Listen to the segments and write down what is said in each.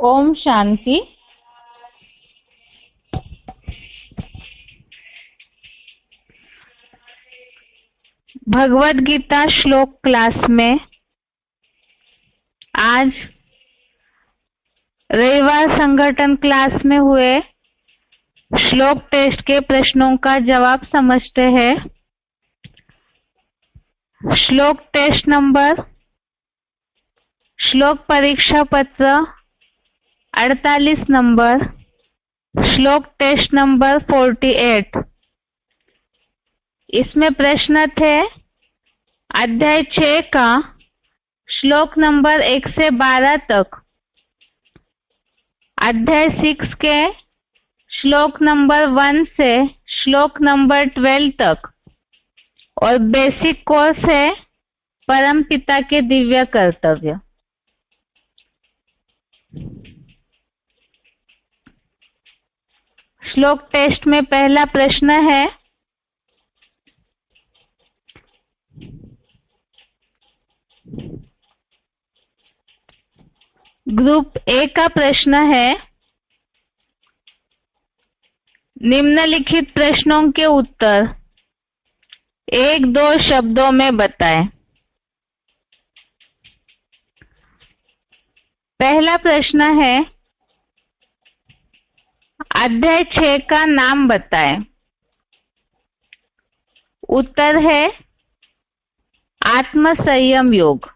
ओम शांति। भगवद गीता श्लोक क्लास में आज रविवार संगठन क्लास में हुए श्लोक टेस्ट के प्रश्नों का जवाब समझते हैं। श्लोक टेस्ट नंबर, श्लोक परीक्षा पत्र 48 नंबर, श्लोक टेस्ट नंबर 48। इसमें प्रश्न थे अध्याय 6 का श्लोक नंबर 1 से 12 तक, अध्याय 6 के श्लोक नंबर 1 से श्लोक नंबर 12 तक और बेसिक कोर्स है परम पिता के दिव्य कर्तव्य। श्लोक टेस्ट में पहला प्रश्न है, ग्रुप ए का प्रश्न है, निम्नलिखित प्रश्नों के उत्तर 1-2 शब्दों में बताएं। पहला प्रश्न है, अध्याय 6 का नाम बताएं। उत्तर है आत्म संयम योग।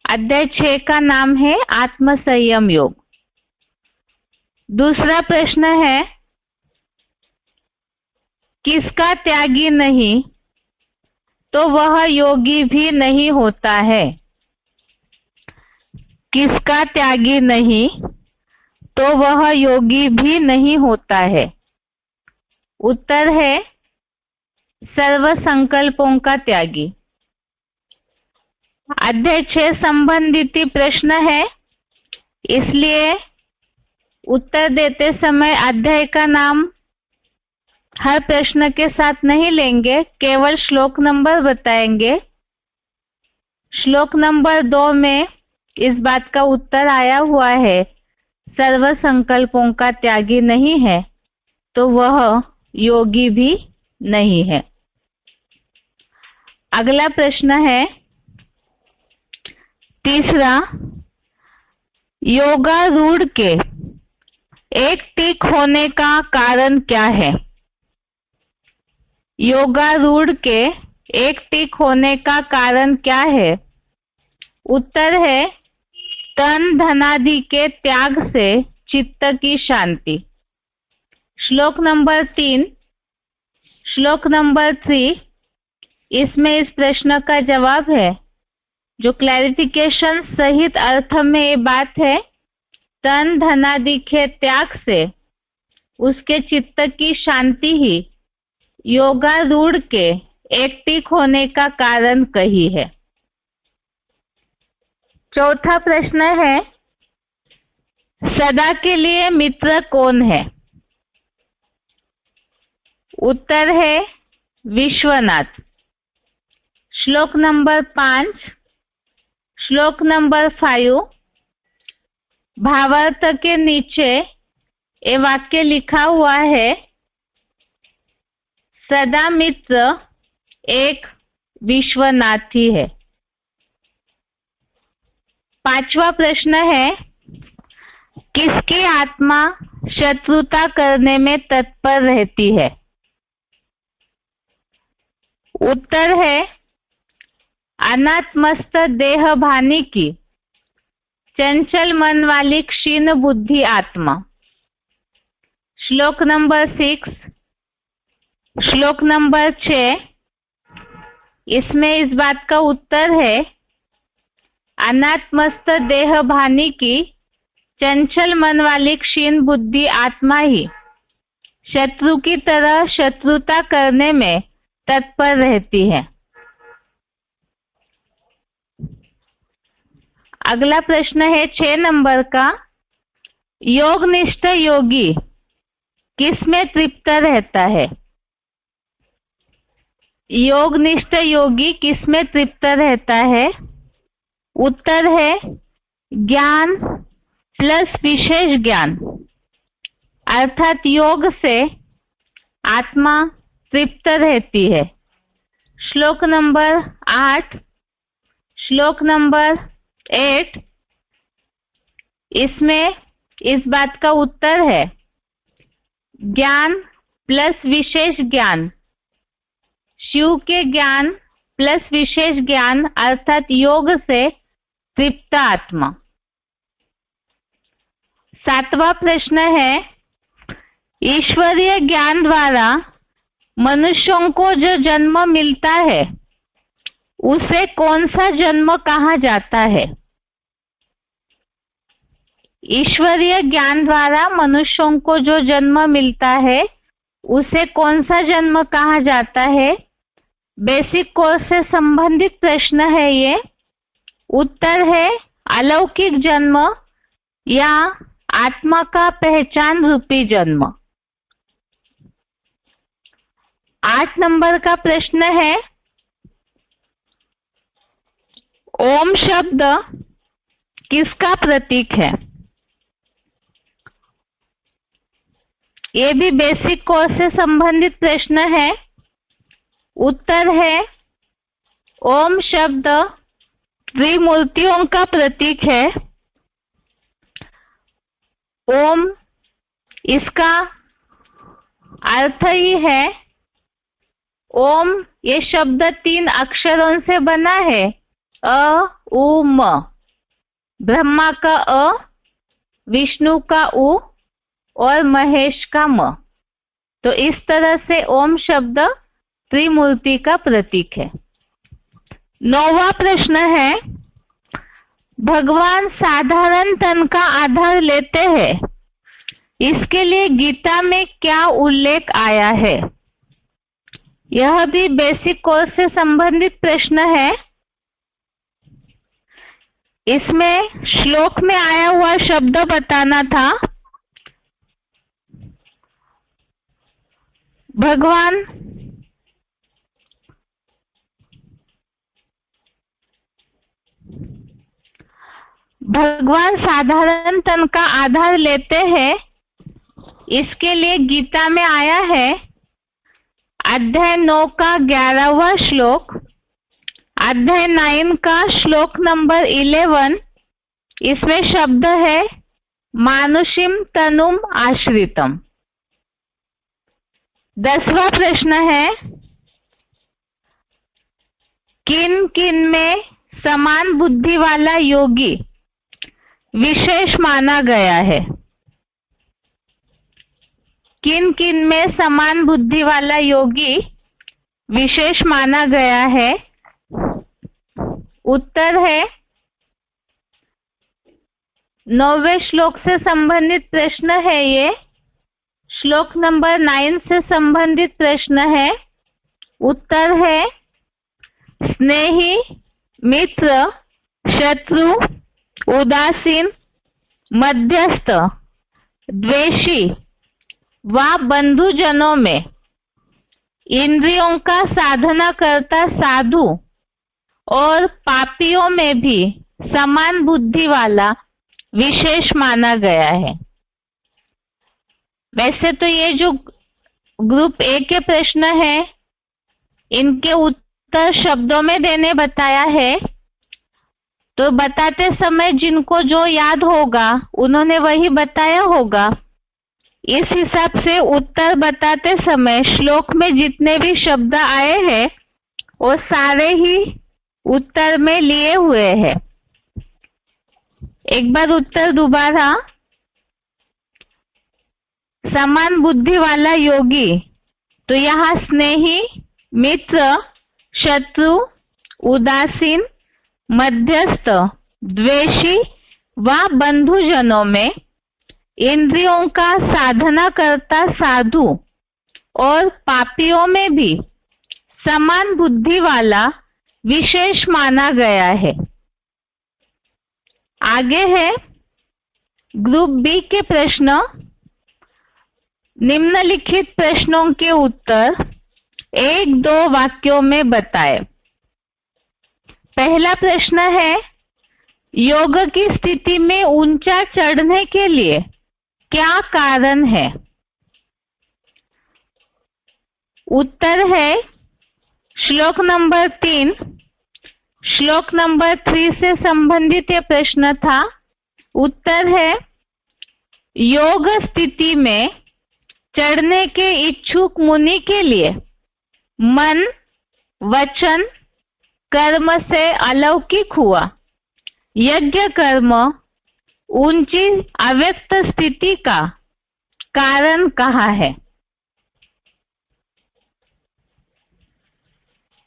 अध्याय 6 का नाम है आत्म संयम योग। दूसरा प्रश्न है, किसका त्यागी नहीं तो वह योगी भी नहीं होता है। किसका त्यागी नहीं तो वह योगी भी नहीं होता है। उत्तर है सर्व संकल्पों का त्यागी। अध्याय 6 संबंधित प्रश्न है, इसलिए उत्तर देते समय अध्याय का नाम हर प्रश्न के साथ नहीं लेंगे, केवल श्लोक नंबर बताएंगे। श्लोक नंबर 2 में इस बात का उत्तर आया हुआ है, सर्व संकल्पों का त्यागी नहीं है तो वह योगी भी नहीं है। अगला प्रश्न है तीसरा, योगारूढ़ के एक टिक होने का कारण क्या है। योगारूढ़ के एक टिक होने का कारण क्या है। उत्तर है तन धनादि के त्याग से चित्त की शांति। श्लोक नंबर 3, श्लोक नंबर 3, इसमें इस प्रश्न का जवाब है, जो क्लैरिफिकेशन सहित अर्थ में ये बात है, तन धनादि के त्याग से उसके चित्त की शांति ही योगारूढ़ के एक टिक होने का कारण कही है। चौथा प्रश्न है, सदा के लिए मित्र कौन है। उत्तर है विश्वनाथ। श्लोक नंबर 5, श्लोक नंबर 5, भावार्थ के नीचे ये वाक्य लिखा हुआ है, सदा मित्र एक विश्वनाथ ही है। पांचवा प्रश्न है, किसकी आत्मा शत्रुता करने में तत्पर रहती है। उत्तर है अनात्मस्थ देह भानी की चंचल मन वाली क्षीण बुद्धि आत्मा। श्लोक नंबर 6, श्लोक नंबर 6, इसमें इस बात का उत्तर है, अनात्मस्थ देह भानी की चंचल मन वाली क्षीण बुद्धि आत्मा ही शत्रु की तरह शत्रुता करने में तत्पर रहती है। अगला प्रश्न है 6 नंबर का, योगनिष्ठ योगी किस में तृप्त रहता है। योगनिष्ठ योगी किस में तृप्त रहता है। उत्तर है ज्ञान प्लस विशेष ज्ञान, अर्थात योग से आत्मा तृप्त रहती है। श्लोक नंबर 8, श्लोक नंबर 8, इसमें इस बात का उत्तर है ज्ञान प्लस विशेष ज्ञान, शिव के ज्ञान प्लस विशेष ज्ञान अर्थात योग से तृप्त आत्मा। 7वां प्रश्न है ईश्वरीय ज्ञान द्वारा मनुष्यों को जो जन्म मिलता है उसे कौन सा जन्म कहा जाता है? ईश्वरीय ज्ञान द्वारा मनुष्यों को जो जन्म मिलता है उसे कौन सा जन्म कहा जाता है? बेसिक कोर्स से संबंधित प्रश्न है ये। उत्तर है अलौकिक जन्म या आत्मा का पहचान रूपी जन्म। 8 नंबर का प्रश्न है ओम शब्द किसका प्रतीक है? ये भी बेसिक कोर्स से संबंधित प्रश्न है। उत्तर है ओम शब्द त्रिमूर्तियों का प्रतीक है। ओम इसका अर्थ ही है, ओम ये शब्द 3 अक्षरों से बना है, अ उ म। ब्रह्मा का अ, विष्णु का उ और महेश का म। तो इस तरह से ओम शब्द त्रिमूर्ति का प्रतीक है। 9वां प्रश्न है भगवान साधारण तन का आधार लेते हैं, इसके लिए गीता में क्या उल्लेख आया है? यह भी बेसिक कोर्स से संबंधित प्रश्न है। इसमें श्लोक में आया हुआ शब्द बताना था। भगवान साधारण तन का आधार लेते हैं, इसके लिए गीता में आया है अध्याय 9 का 11वां श्लोक, अध्याय 9 का श्लोक नंबर 11। इसमें शब्द है मानुषिम तनुम आश्रितम। 10वां प्रश्न है किन किन में समान बुद्धि वाला योगी विशेष माना गया है? किन किन में समान बुद्धि वाला योगी विशेष माना गया है? उत्तर है 9वें श्लोक से संबंधित प्रश्न है ये। श्लोक नंबर 9 से संबंधित प्रश्न है। उत्तर है स्नेही, मित्र, शत्रु, उदासीन, मध्यस्थ, द्वेषी व बंधुजनों में इंद्रियों का साधना करता साधु और पापियों में भी समान बुद्धि वाला विशेष माना गया है। वैसे तो ये जो ग्रुप ए के प्रश्न है इनके उत्तर शब्दों में देने बताया है, तो बताते समय जिनको जो याद होगा उन्होंने वही बताया होगा। इस हिसाब से उत्तर बताते समय श्लोक में जितने भी शब्द आए हैं वो सारे ही उत्तर में लिए हुए हैं। एक बार उत्तर दोबारा, समान बुद्धि वाला योगी, तो यहाँ स्नेही, मित्र, शत्रु, उदासीन, मध्यस्थ, द्वेषी व बंधुजनों में इंद्रियों का साधना करता साधु और पापियों में भी समान बुद्धि वाला विशेष माना गया है। आगे है ग्रुप बी के प्रश्न। निम्नलिखित प्रश्नों के उत्तर 1-2 वाक्यों में बताएं। पहला प्रश्न है योग की स्थिति में ऊंचा चढ़ने के लिए क्या कारण है? उत्तर है श्लोक नंबर 3। श्लोक नंबर 3 से संबंधित यह प्रश्न था। उत्तर है योग स्थिति में चढ़ने के इच्छुक मुनि के लिए मन, वचन, कर्म से अलौकिक हुआ यज्ञ कर्म ऊंची अव्यक्त स्थिति का कारण कहा है?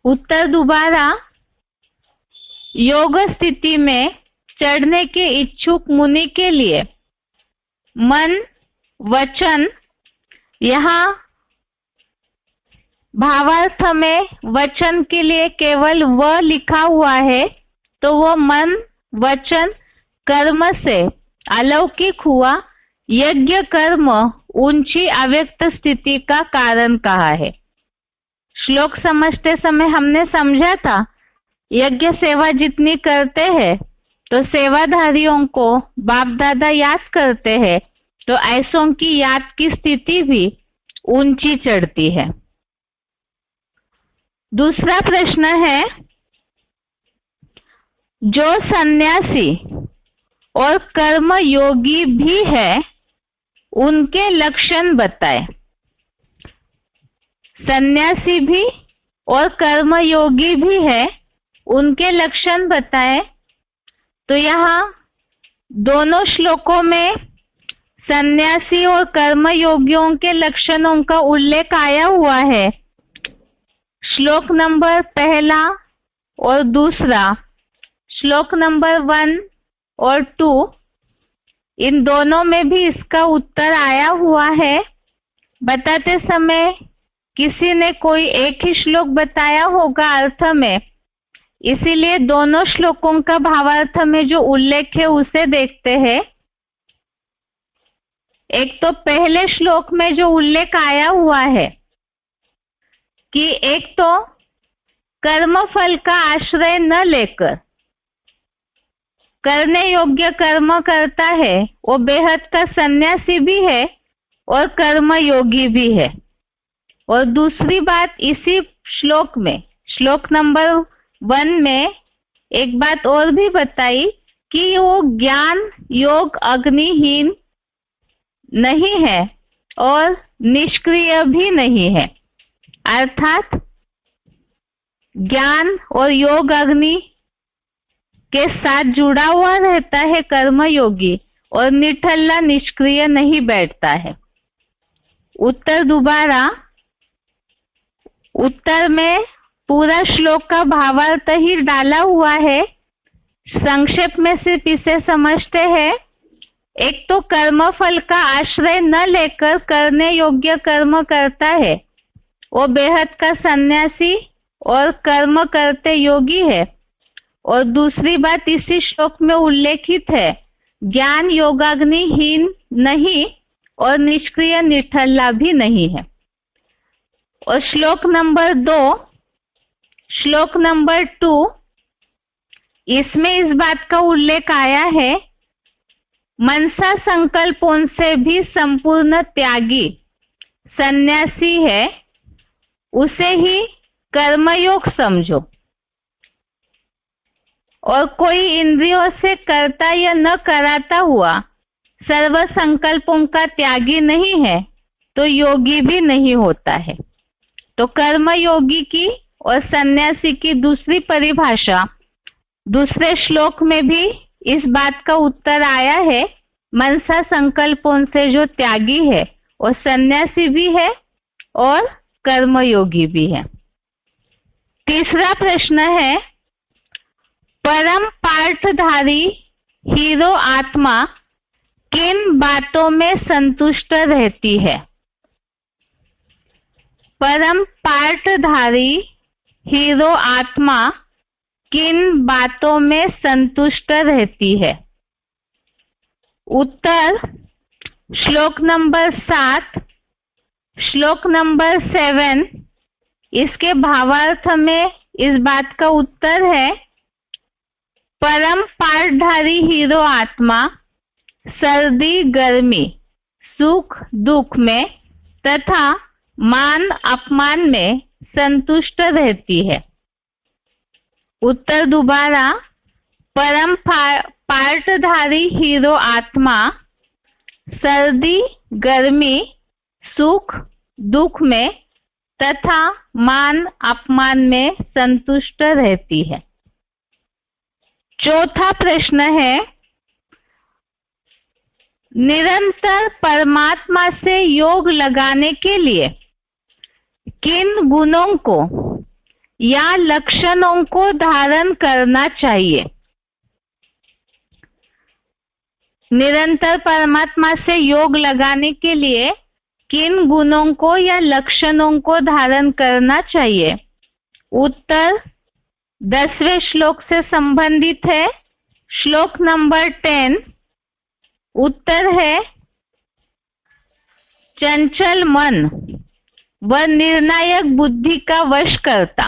उत्तर दोबारा, योग स्थिति में चढ़ने के इच्छुक मुनि के लिए मन, वचन, यहाँ भावार्थ में वचन के लिए केवल व लिखा हुआ है, तो वो मन, वचन, कर्म से अलौकिक हुआ यज्ञ कर्म ऊंची अव्यक्त स्थिति का कारण कहा है। श्लोक समझते समय हमने समझा था यज्ञ सेवा जितनी करते हैं तो सेवाधारियों को बाप दादा याद करते हैं, तो ऐसों की याद की स्थिति भी ऊंची चढ़ती है। दूसरा प्रश्न है, जो सन्यासी और कर्म योगी भी है उनके लक्षण बताएं। सन्यासी भी और कर्म योगी भी है, उनके लक्षण बताएं। तो यहाँ दोनों श्लोकों में सन्यासी और कर्म योगियों के लक्षणों का उल्लेख आया हुआ है। श्लोक नंबर 1 और दूसरा, श्लोक नंबर 1 और 2, इन दोनों में भी इसका उत्तर आया हुआ है। बताते समय किसी ने कोई एक ही श्लोक बताया होगा अर्थ में, इसीलिए दोनों श्लोकों का भावार्थ में जो उल्लेख है उसे देखते हैं। एक तो पहले श्लोक में जो उल्लेख आया हुआ है कि एक तो कर्म फल का आश्रय न लेकर करने योग्य कर्म करता है, वो बेहद का सन्यासी भी है और कर्म योगी भी है। और दूसरी बात इसी श्लोक में, श्लोक नंबर 1 में एक बात और भी बताई कि वो ज्ञान योग अग्निहीन नहीं है और निष्क्रिय भी नहीं है, अर्थात ज्ञान और योग अग्नि के साथ जुड़ा हुआ रहता है कर्मयोगी और निठल्ला निष्क्रिय नहीं बैठता है। उत्तर दोबारा, उत्तर में पूरा श्लोक का भावार्थ ही डाला हुआ है, संक्षेप में सिर्फ इसे समझते हैं। एक तो कर्म फल का आश्रय न लेकर करने योग्य कर्म करता है, वो बेहद का सन्यासी और कर्म करते योगी है। और दूसरी बात इसी श्लोक में उल्लेखित है, ज्ञान योगाग्निहीन नहीं और निष्क्रिय निठल्ला भी नहीं है। और श्लोक नंबर 2, श्लोक नंबर 2, इसमें इस बात का उल्लेख आया है, मनसा संकल्पों से भी संपूर्ण त्यागी सन्यासी है, उसे ही कर्मयोग समझो। और कोई इंद्रियों से करता या न कराता हुआ सर्व संकल्पों का त्यागी नहीं है तो योगी भी नहीं होता है। तो कर्म योगी की और सन्यासी की दूसरी परिभाषा दूसरे श्लोक में भी इस बात का उत्तर आया है, मनसा संकल्पों से जो त्यागी है और सन्यासी भी है और कर्मयोगी भी है। तीसरा प्रश्न है, परम पार्थधारी हीरो आत्मा किन बातों में संतुष्ट रहती है? परम पार्थधारी हीरो आत्मा किन बातों में संतुष्ट रहती है? उत्तर श्लोक नंबर 7, श्लोक नंबर 7, इसके भावार्थ में इस बात का उत्तर है, परम पाठधारी हीरो आत्मा सर्दी गर्मी सुख दुख में तथा मान अपमान में संतुष्ट रहती है। उत्तर दोबारा, परम पाठधारी हीरो आत्मा सर्दी गर्मी सुख दुख में तथा मान अपमान में संतुष्ट रहती है। चौथा प्रश्न है, निरंतर परमात्मा से योग लगाने के लिए किन गुणों को या लक्षणों को धारण करना चाहिए? निरंतर परमात्मा से योग लगाने के लिए किन गुणों को या लक्षणों को धारण करना चाहिए? उत्तर 10वें श्लोक से संबंधित है, श्लोक नंबर 10। उत्तर है, चंचल मन व निर्णायक बुद्धि का वश करता,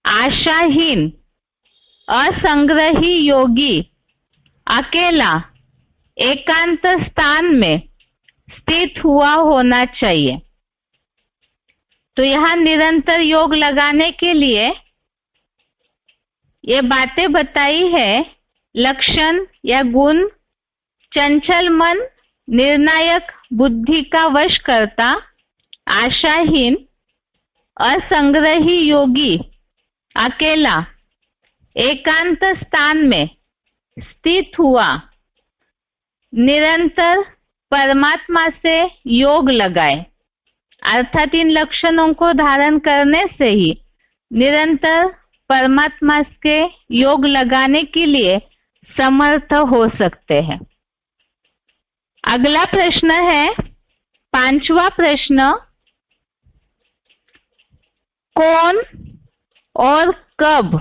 आशाहीन असंग्रही योगी अकेला एकांत स्थान में स्थित हुआ होना चाहिए। तो यहाँ निरंतर योग लगाने के लिए ये बातें बताई है, लक्षण या गुण, चंचल मन, निर्णायक बुद्धि का वश करता, आशाहीन असंग्रही योगी अकेला एकांत स्थान में स्थित हुआ, निरंतर परमात्मा से योग लगाए। अर्थात इन लक्षणों को धारण करने से ही निरंतर परमात्मा के योग लगाने के लिए समर्थ हो सकते हैं। अगला प्रश्न है 5वां प्रश्न, कौन और कब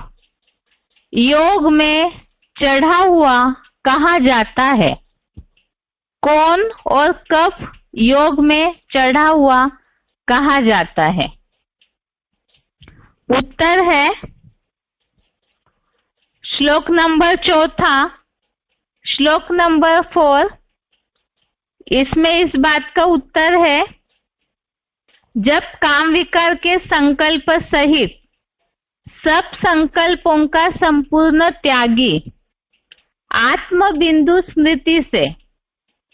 योग में चढ़ा हुआ कहा जाता है? कौन और कब योग में चढ़ा हुआ कहा जाता है? उत्तर है श्लोक नंबर 4, श्लोक नंबर 4। इसमें इस बात का उत्तर है, जब काम विकार के संकल्प सहित सब संकल्पों का संपूर्ण त्यागी आत्म बिंदु स्मृति से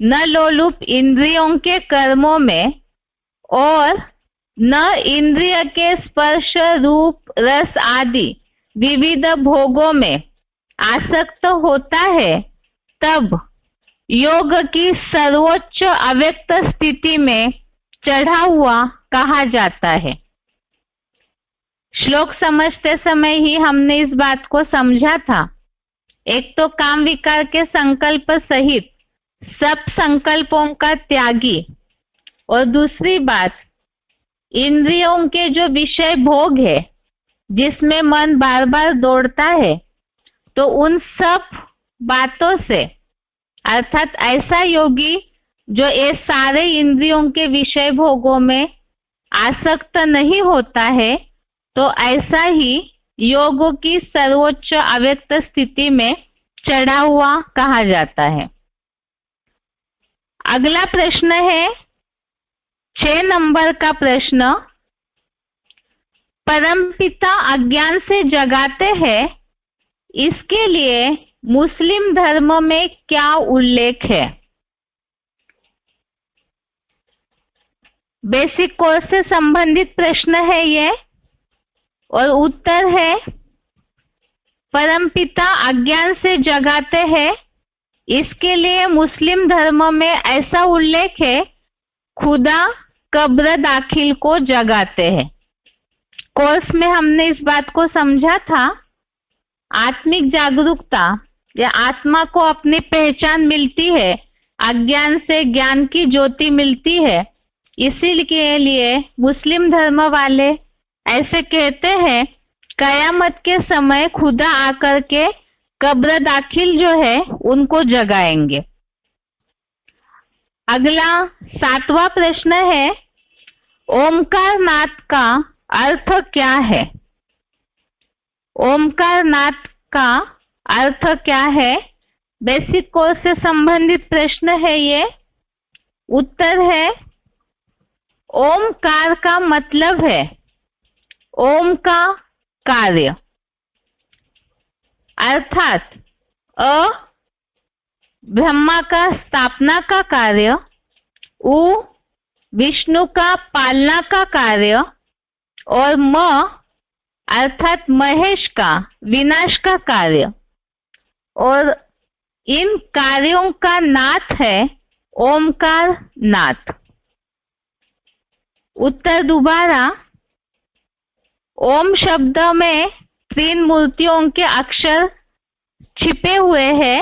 न लोलुप इंद्रियों के कर्मों में और न इंद्रिय के स्पर्श रूप रस आदि विविध भोगों में आसक्त होता है, तब योग की सर्वोच्च अव्यक्त स्थिति में चढ़ा हुआ कहा जाता है। श्लोक समझते समय ही हमने इस बात को समझा था। एक तो काम विकार के संकल्प सहित सब संकल्पों का त्यागी, और दूसरी बात इंद्रियों के जो विषय भोग है जिसमें मन बार बार दौड़ता है, तो उन सब बातों से, अर्थात ऐसा योगी जो ये सारे इंद्रियों के विषय भोगों में आसक्त नहीं होता है, तो ऐसा ही योगों की सर्वोच्च अव्यक्त स्थिति में चढ़ा हुआ कहा जाता है। अगला प्रश्न है 6 नंबर का प्रश्न, परमपिता अज्ञान से जगाते हैं, इसके लिए मुस्लिम धर्म में क्या उल्लेख है? बेसिक कोर्स से संबंधित प्रश्न है ये, और उत्तर है परमपिता अज्ञान से जगाते हैं, इसके लिए मुस्लिम धर्म में ऐसा उल्लेख है, खुदा कब्र दाखिल को जगाते हैं। कोर्स में हमने इस बात को समझा था, आत्मिक जागरूकता या आत्मा को अपनी पहचान मिलती है, अज्ञान से ज्ञान की ज्योति मिलती है। इसीलिए मुस्लिम धर्म वाले ऐसे कहते हैं, कयामत के समय खुदा आकर के कब्र दाखिल जो है उनको जगाएंगे। अगला 7वां प्रश्न है, ओमकार नाद का अर्थ क्या है? ओमकार नाद का अर्थ क्या है? बेसिक कोर्स से संबंधित प्रश्न है ये। उत्तर है ओमकार का मतलब है ओम का कार्य, अर्थात अ ब्रह्मा का स्थापना का कार्य, उ विष्णु का पालना का कार्य और म अर्थात महेश का विनाश का कार्य, और इन कार्यों का नाथ है ओमकार नाथ। उत्तर दोबारा, ओम शब्द में 3 मूर्तियों के अक्षर छिपे हुए हैं।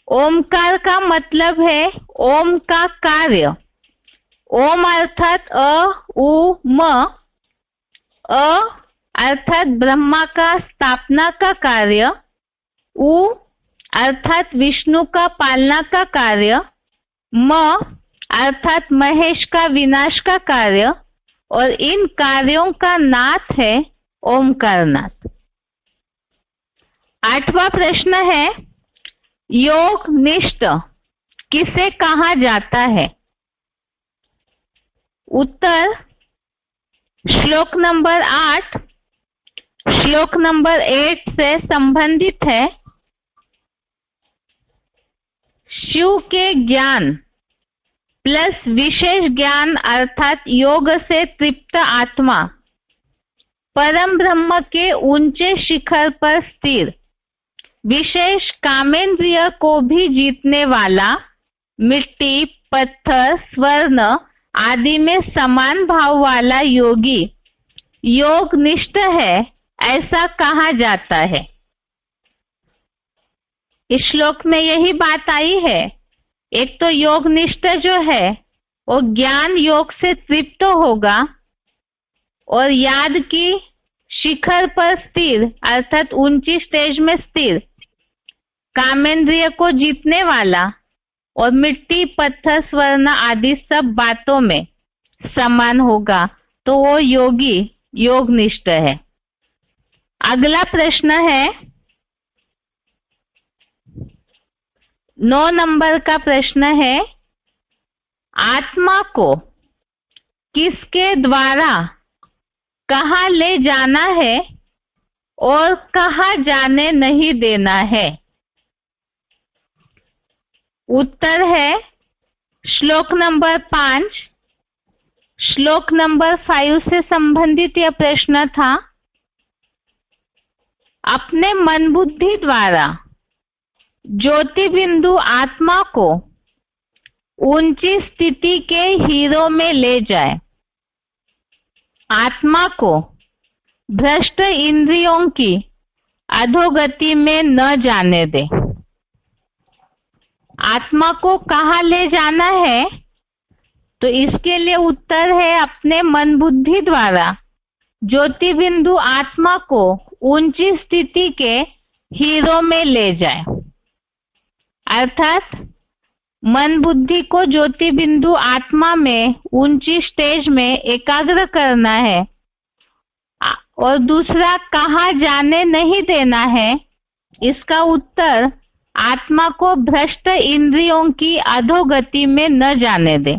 ओमकार का मतलब है ओम का कार्य। ओम अर्थात अ उ म, अ अर्थात ब्रह्मा का स्थापना का कार्य, उ अर्थात विष्णु का पालना का कार्य, म अर्थात महेश का विनाश का कार्य, और इन कार्यों का नाथ है ओमकारनाथ। 8वां प्रश्न है योग निष्ठ किसे कहा जाता है? उत्तर श्लोक नंबर 8 श्लोक नंबर 8 से संबंधित है। शिव के ज्ञान प्लस विशेष ज्ञान अर्थात योग से तृप्त आत्मा परम ब्रह्म के ऊंचे शिखर पर स्थिर, विशेष कामेंद्रिय को भी जीतने वाला, मिट्टी, पत्थर, स्वर्ण आदि में समान भाव वाला योगी योग निष्ठ है, ऐसा कहा जाता है। इस श्लोक में यही बात आई है। एक तो योग निष्ठ जो है वो ज्ञान योग से तृप्त होगा और याद की शिखर पर स्थिर अर्थात ऊंची स्टेज में स्थिर, कामेंद्रिय को जीतने वाला और मिट्टी, पत्थर, स्वर्ण आदि सब बातों में समान होगा, तो वो योगी योग निष्ठ है। अगला प्रश्न है 9 नंबर का प्रश्न है आत्मा को किसके द्वारा कहाँ ले जाना है और कहाँ जाने नहीं देना है? उत्तर है श्लोक नंबर 5 श्लोक नंबर 5 से संबंधित यह प्रश्न था। अपने मन बुद्धि द्वारा ज्योति बिंदु आत्मा को ऊंची स्थिति के हीरो में ले जाए, आत्मा को भ्रष्ट इंद्रियों की अधोगति में न जाने दे। आत्मा को कहाँ ले जाना है? तो इसके लिए उत्तर है अपने मन बुद्धि द्वारा ज्योति बिंदु आत्मा को ऊंची स्थिति के हीरो में ले जाए, अर्थात मन बुद्धि को ज्योति बिंदु आत्मा में ऊंची स्टेज में एकाग्र करना है। और दूसरा कहाँ जाने नहीं देना है, इसका उत्तर आत्मा को भ्रष्ट इंद्रियों की अधोगति में न जाने दे,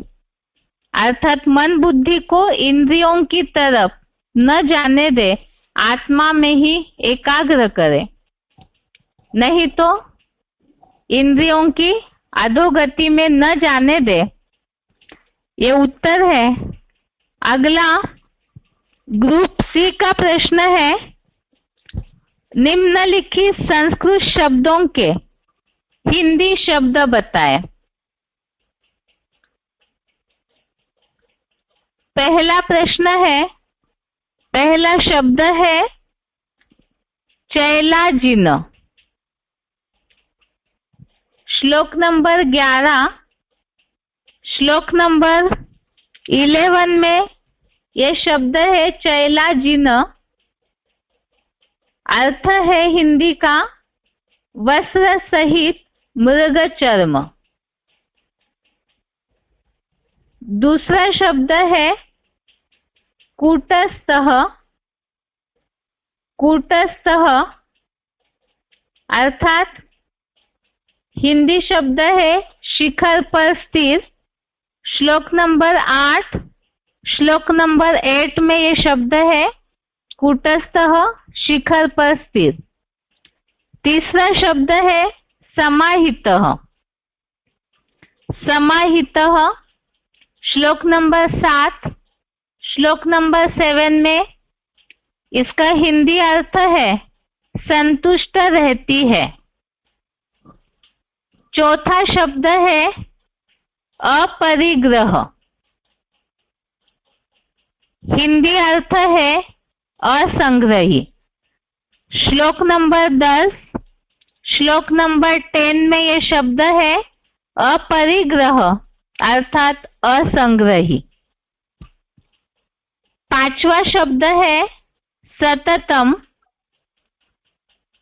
अर्थात मन बुद्धि को इंद्रियों की तरफ न जाने दे, आत्मा में ही एकाग्र करे, नहीं तो इंद्रियों की अधोगति में न जाने दे। ये उत्तर है। अगला ग्रुप सी का प्रश्न है निम्नलिखित संस्कृत शब्दों के हिंदी शब्द बताएं। पहला प्रश्न है, पहला शब्द है चैलाजिन। श्लोक नंबर 11 श्लोक नंबर 11 में यह शब्द है चैलाजिन। अर्थ है हिंदी का वस्त्र सहित मृग चर्म। दूसरा शब्द है कूटस्थः। कूटस्थः अर्थात हिंदी शब्द है शिखर पर स्थिर। श्लोक नंबर 8, श्लोक नंबर 8 में ये शब्द है कूटस्थः, शिखर पर स्थिर। तीसरा शब्द है समाहितः। समाहितः श्लोक नंबर 7, श्लोक नंबर 7 में इसका हिंदी अर्थ है संतुष्ट रहती है। चौथा शब्द है अपरिग्रह। हिंदी अर्थ है असंग्रही। श्लोक नंबर 10, श्लोक नंबर 10 में ये शब्द है अपरिग्रह अर्थात असंग्रही। पांचवा शब्द है सततम।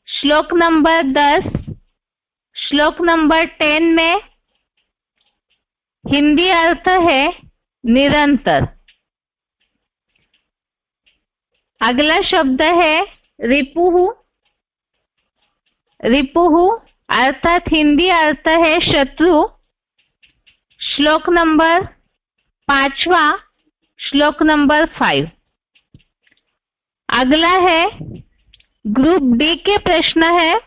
श्लोक नंबर 10, श्लोक नंबर 10 में हिंदी अर्थ है निरंतर। अगला शब्द है रिपुहु। रिपुहु अर्थात हिंदी अर्थ है शत्रु। श्लोक नंबर 5वां, श्लोक नंबर 5। अगला है ग्रुप डी के प्रश्न है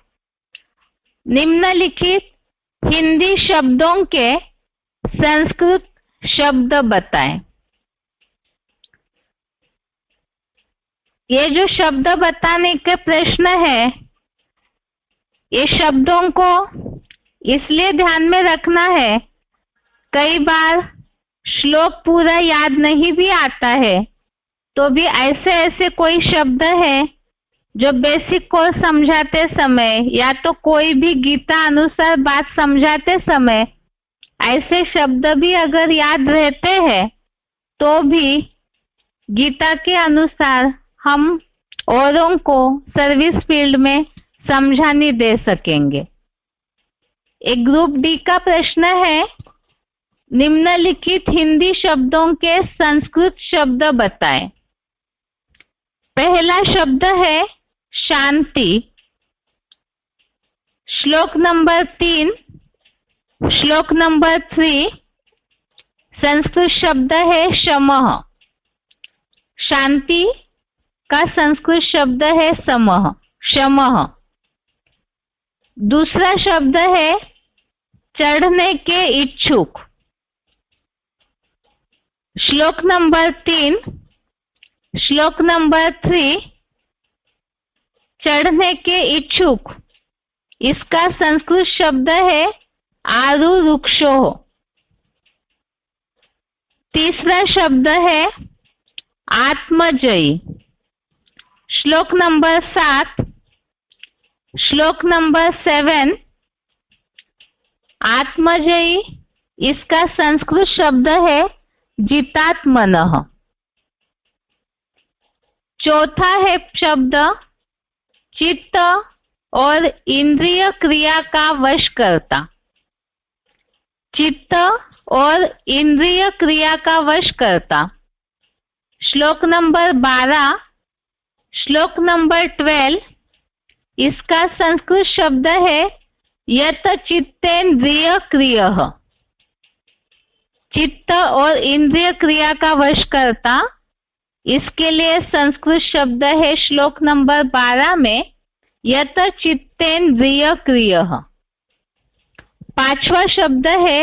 निम्नलिखित हिंदी शब्दों के संस्कृत शब्द बताएं। ये जो शब्द बताने के प्रश्न है, ये शब्दों को इसलिए ध्यान में रखना है, कई बार श्लोक पूरा याद नहीं भी आता है, तो भी ऐसे ऐसे कोई शब्द है जो बेसिक कोर्स समझाते समय या तो कोई भी गीता अनुसार बात समझाते समय ऐसे शब्द भी अगर याद रहते हैं तो भी गीता के अनुसार हम औरों को सर्विस फील्ड में समझाने दे सकेंगे। एक ग्रुप डी का प्रश्न है निम्नलिखित हिंदी शब्दों के संस्कृत शब्द बताएं। पहला शब्द है शांति। श्लोक नंबर 3, श्लोक नंबर 3 संस्कृत शब्द है शमः। शांति का संस्कृत शब्द है समः, शमः। दूसरा शब्द है चढ़ने के इच्छुक। श्लोक नंबर 3, श्लोक नंबर 3 चढ़ने के इच्छुक, इसका संस्कृत शब्द है आरुरुक्षो। तीसरा शब्द है आत्मजयी। श्लोक नंबर 7, श्लोक नंबर 7 आत्मजयी, इसका संस्कृत शब्द है जितात्मनः। चौथा है शब्द चित्त और इंद्रिय क्रिया का वश करता। चित्त और इंद्रिय क्रिया का वश करता। श्लोक नंबर 12, श्लोक नंबर 12 इसका संस्कृत शब्द है यत चित्तेन्द्रिय क्रियः। चित्त और इंद्रिय क्रिया का वश करता, इसके लिए संस्कृत शब्द है श्लोक नंबर 12 में यत चित्तेन्द्रिय क्रियः। पांचवा शब्द है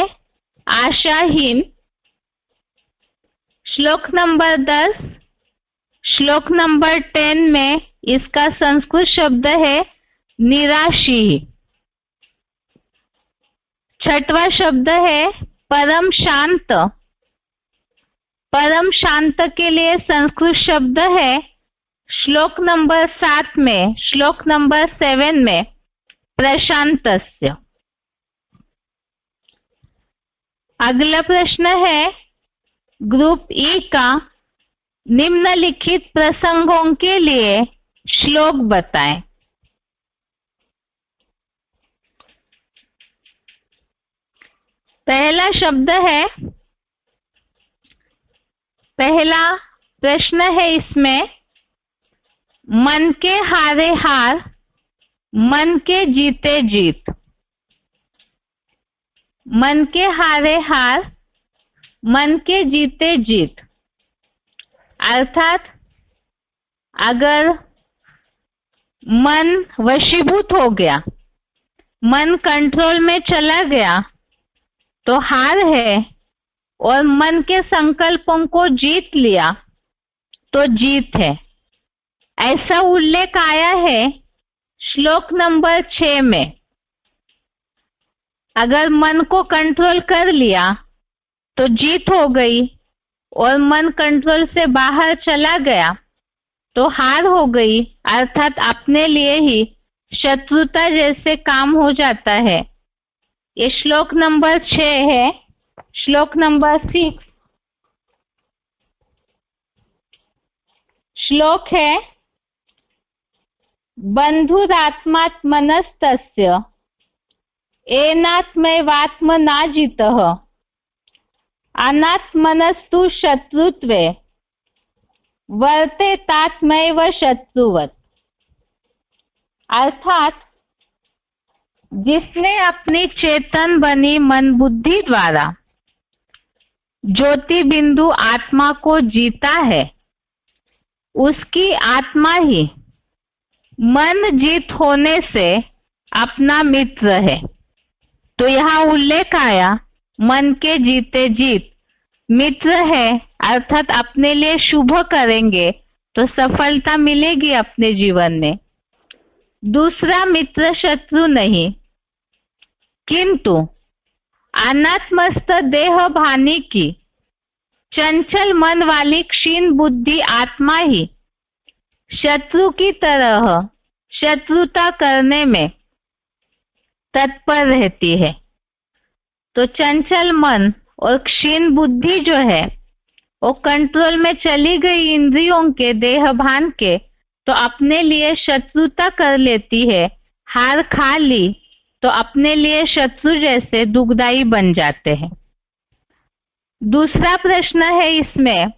आशाहीन। श्लोक नंबर 10, श्लोक नंबर 10 में इसका संस्कृत शब्द है निराशी। छठवा शब्द है परम शांत। परम शांत के लिए संस्कृत शब्द है श्लोक नंबर 7 में, श्लोक नंबर 7 में प्रशांतस्य। अगला प्रश्न है ग्रुप ई का निम्नलिखित प्रसंगों के लिए श्लोक बताएं। पहला शब्द है, पहला प्रश्न है इसमें मन के हारे हार मन के जीते जीत, मन के हारे हार, मन के जीते जीत। अर्थात अगर मन वशीभूत हो गया, मन कंट्रोल में चला गया तो हार है, और मन के संकल्पों को जीत लिया तो जीत है। ऐसा उल्लेख आया है श्लोक नंबर 6 में। अगर मन को कंट्रोल कर लिया तो जीत हो गई, और मन कंट्रोल से बाहर चला गया तो हार हो गई। अर्थात अपने लिए ही शत्रुता जैसे काम हो जाता है। ये श्लोक नंबर 6 है। श्लोक नंबर 6 श्लोक है, बंधुरात्मात्मनस्तस्य एनात्मैवात्मनाजितः अनात्मनस्तु शत्रुत्वे वर्तेतात्मैव शत्रुवत्। अर्थात जिसने अपनी चेतन बनी मन बुद्धि द्वारा ज्योति बिंदु आत्मा को जीता है, उसकी आत्मा ही मन जीत होने से अपना मित्र है। तो यहाँ उल्लेख आया मन के जीते जीत मित्र है। अर्थात अपने लिए शुभ करेंगे तो सफलता मिलेगी अपने जीवन में। दूसरा मित्र शत्रु नहीं, किंतु अनात्मस्थ देह भानी की चंचल मन वाली क्षीण बुद्धि आत्मा ही शत्रु की तरह शत्रुता करने में तत्पर रहती है। तो चंचल मन और क्षीण बुद्धि जो है वो कंट्रोल में चली गई इंद्रियों के, देह भान के, तो अपने लिए शत्रुता कर लेती है। हार खा ली तो अपने लिए शत्रु जैसे दुखदाई बन जाते हैं। दूसरा प्रश्न है इसमें,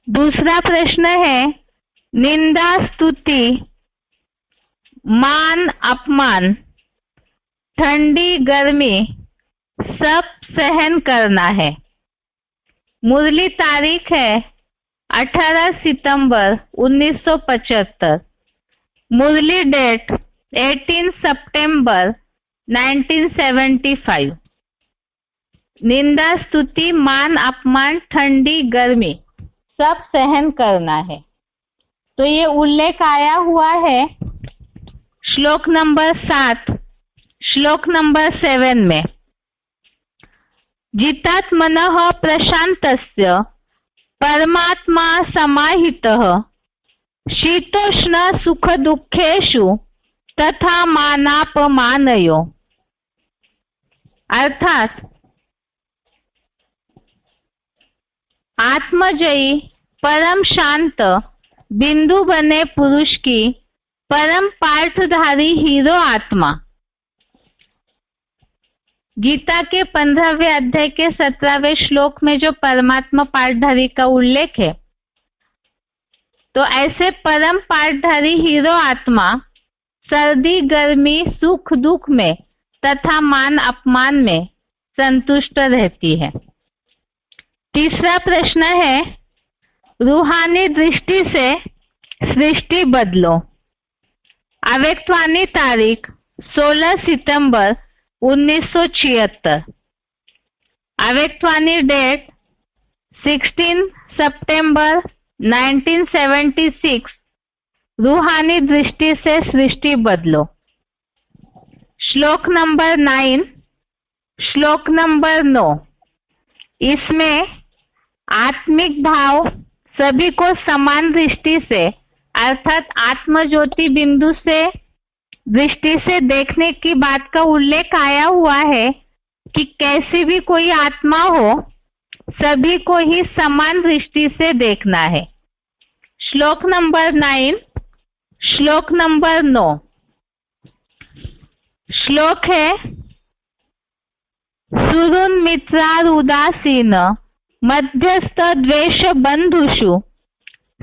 दूसरा प्रश्न है, निंदा स्तुति मान अपमान ठंडी गर्मी सब सहन करना है। मुरली तारीख है 18 सितंबर 1975। मुरली डेट 18 सितंबर 1975। निंदा स्तुति मान अपमान ठंडी गर्मी सब सहन करना है। तो ये उल्लेख आया हुआ है श्लोक नंबर 7 श्लोक नंबर 7 में। जितात्मनः प्रशांतस्य परमात्मा समाहितः शीतोष्ण सुख दुखेषु तथा मानापमानयो। अर्थात आत्मजयी परम शांत बिंदु बने पुरुष की परम पार्थधारी हीरो आत्मा। गीता के 15वें अध्याय के 17वें श्लोक में जो परमात्मा पार्थधारी का उल्लेख है, तो ऐसे परम पार्थधारी हीरो आत्मा सर्दी गर्मी सुख दुख में तथा मान अपमान में संतुष्ट रहती है। तीसरा प्रश्न है, रूहानी दृष्टि से सृष्टि बदलो। अव्यक्तवाणी तारीख 16 सितंबर 1976। अव्यक्तवाणी डेट 16 सितंबर 1976। रूहानी दृष्टि से सृष्टि बदलो। श्लोक नंबर 9 श्लोक नंबर 9। इसमें आत्मिक भाव सभी को समान दृष्टि से अर्थात आत्म ज्योति बिंदु से दृष्टि से देखने की बात का उल्लेख आया हुआ है कि कैसी भी कोई आत्मा हो सभी को ही समान दृष्टि से देखना है। श्लोक नंबर 9 श्लोक नंबर 9 श्लोक है, सुहृन्मित्रारुदासीन मध्यस्थ द्वेष बंधुषु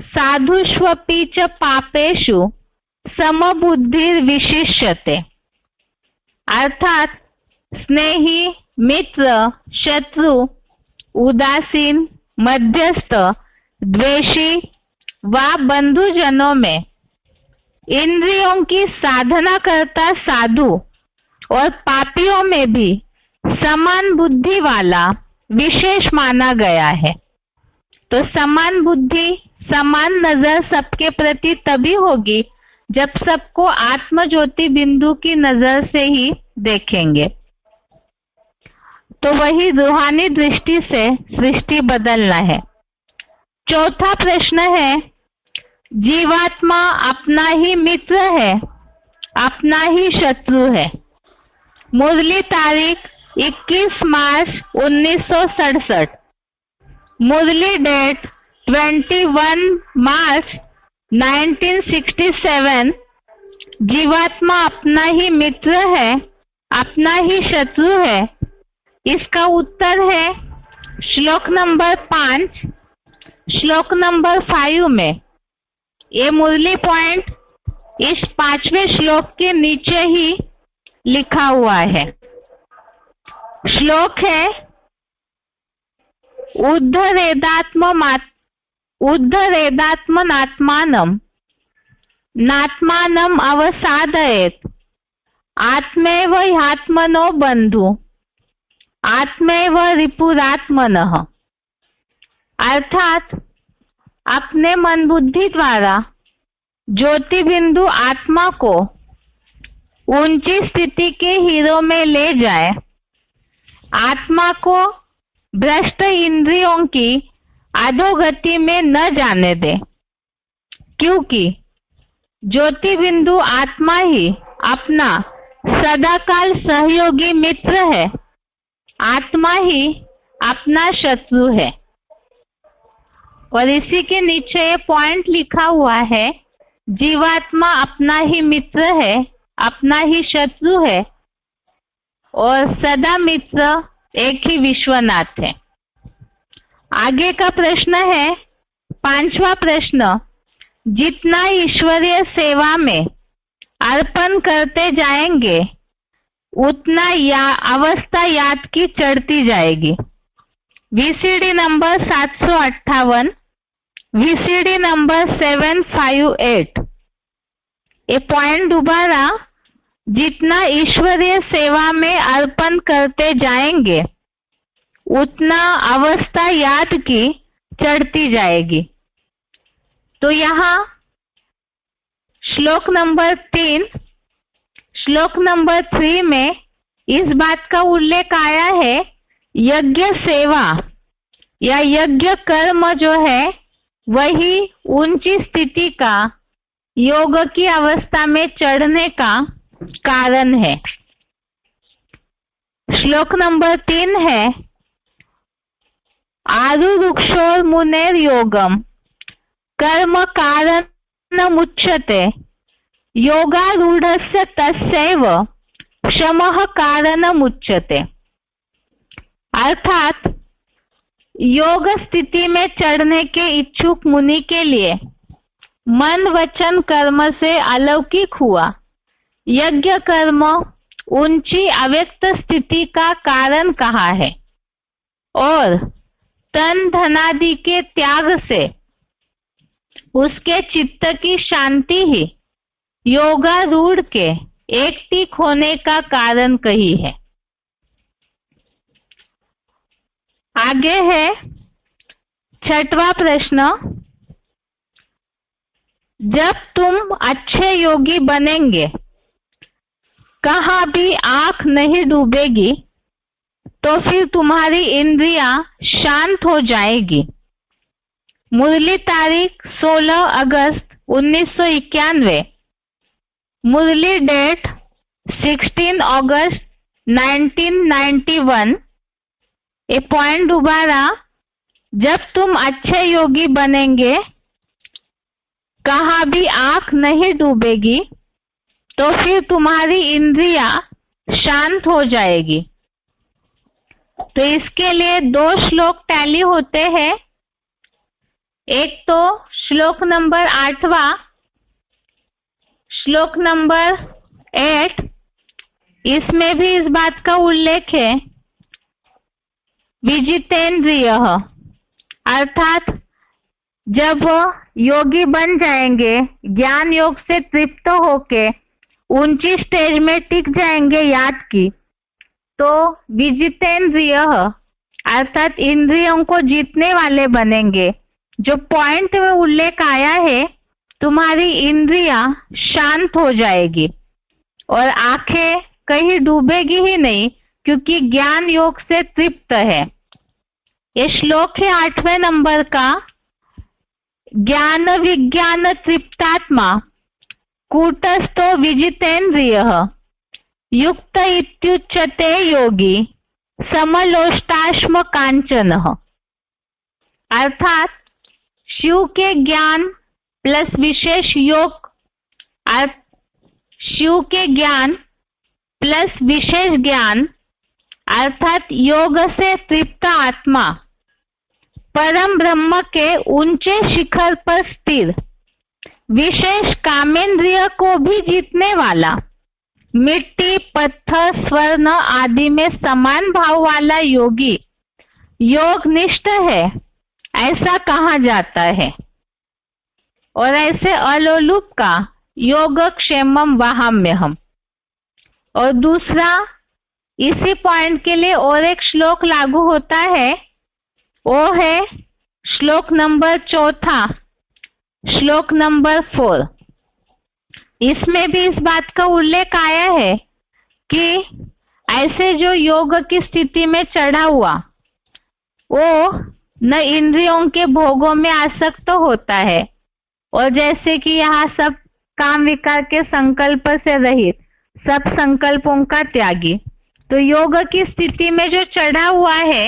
साधुष्वपि च पापेषु समबुद्धिर्विशिष्यते, अर्थात स्नेही, मित्र, शत्रु, उदासीन, मध्यस्थ, द्वेषी व बंधुजनों में इंद्रियों की साधना करता साधु और पापियों में भी समान बुद्धि वाला विशेष माना गया है। तो समान बुद्धि, समान नजर सबके प्रति तभी होगी जब सबको आत्म ज्योति बिंदु की नजर से ही देखेंगे। तो वही रूहानी दृष्टि से सृष्टि बदलना है। चौथा प्रश्न है, जीवात्मा अपना ही मित्र है, अपना ही शत्रु है। मुरली तारीख 21 मार्च 1967, मुरली डेट 21 मार्च 1967। जीवात्मा अपना ही मित्र है, अपना ही शत्रु है। इसका उत्तर है श्लोक नंबर 5, श्लोक नंबर 5 में। ये मुरली पॉइंट इस 5वें श्लोक के नीचे ही लिखा हुआ है। श्लोक है, उद्धरेदात्मनात्मानं नात्मानं अवसादयेत्, आत्मैव ह्यात्मनो बंधु, आत्मैव रिपुरात्मनः। अर्थात अपने मन बुद्धि द्वारा ज्योति बिंदु आत्मा को ऊंची स्थिति के हीरो में ले जाए, आत्मा को भ्रष्ट इंद्रियों की अधोगति में न जाने दे, क्योंकि ज्योति बिंदु आत्मा ही अपना सदाकाल सहयोगी मित्र है, आत्मा ही अपना शत्रु है। और इसी के नीचे ये पॉइंट लिखा हुआ है, जीवात्मा अपना ही मित्र है, अपना ही शत्रु है और सदा मित्र एक ही विश्वनाथ है। आगे का प्रश्न है 5वां प्रश्न, जितना ईश्वरीय सेवा में अर्पण करते जाएंगे उतना अवस्था याद की चढ़ती जाएगी। VCD number 758, VCD number 758। ये पॉइंट दोबारा, जितना ईश्वरीय सेवा में अर्पण करते जाएंगे उतना अवस्था याद की चढ़ती जाएगी। तो यहाँ श्लोक नंबर 3, श्लोक नंबर 3 में इस बात का उल्लेख आया है, यज्ञ सेवा या यज्ञ कर्म जो है वही ऊंची स्थिति का, योग की अवस्था में चढ़ने का कारण है। श्लोक नंबर 3 है, आरुरुक्षोर मुनेर योगम कर्म कारणमुच्यते, योगारूढ़स्य तस्यैव शमः कारणमुच्यते। अर्थात योग स्थिति में चढ़ने के इच्छुक मुनि के लिए मन वचन कर्म से अलौकिक हुआ यज्ञ कर्म ऊंची अव्यक्त स्थिति का कारण कहा है, और तन धनादि के त्याग से उसके चित्त की शांति ही योगारूढ़ के एकटिक होने का कारण कही है। आगे है 6वां प्रश्न, जब तुम अच्छे योगी बनेंगे कहाँ भी आंख नहीं डूबेगी तो फिर तुम्हारी इंद्रियां शांत हो जाएगी। मुरली तारीख 16 अगस्त 1991, मुरली डेट 16 अगस्त 1991। ये पॉइंट दोबारा, जब तुम अच्छे योगी बनेंगे कहाँ भी आंख नहीं डूबेगी तो फिर तुम्हारी इंद्रियां शांत हो जाएगी। तो इसके लिए 2 श्लोक टैली होते हैं। एक तो श्लोक नंबर 8वां, श्लोक नंबर 8, इसमें भी इस बात का उल्लेख है, विजितेंद्रियः, अर्थात जब योगी बन जाएंगे, ज्ञान योग से तृप्त होके ऊंची स्टेज में टिक जाएंगे याद की, तो विजितेंद्रियः अर्थात इंद्रियों को जीतने वाले बनेंगे। जो पॉइंट में उल्लेख आया है, तुम्हारी इंद्रियां शांत हो जाएगी और आंखें कहीं डूबेगी ही नहीं, क्योंकि ज्ञान योग से तृप्त है। ये श्लोक है 8वें नंबर का। ज्ञान विज्ञान तृप्तात्मा कूटस्थो विजितेंद्रियः युक्त इत्युच्यते योगी समलोष्टाश्म कांचनः। अर्थात शिव के ज्ञान प्लस विशेष योग, शिव के ज्ञान प्लस विशेष ज्ञान अर्थात योग से तृप्त आत्मा परम ब्रह्म के ऊंचे शिखर पर स्थिर, विशेष कामेंद्रिय को भी जीतने वाला, मिट्टी पत्थर स्वर्ण आदि में समान भाव वाला योगी योगनिष्ठ है, ऐसा कहा जाता है। और ऐसे अलोलुप का योग क्षेमम वहाम्यहम्। और दूसरा इसी पॉइंट के लिए और एक श्लोक लागू होता है, वो है श्लोक नंबर 4, श्लोक नंबर 4। इसमें भी इस बात का उल्लेख आया है कि ऐसे जो योग की स्थिति में चढ़ा हुआ वो न इंद्रियों के भोगों में आसक्त होता है, और जैसे कि यहाँ सब काम विकार के संकल्प से रहित, सब संकल्पों का त्यागी, तो योग की स्थिति में जो चढ़ा हुआ है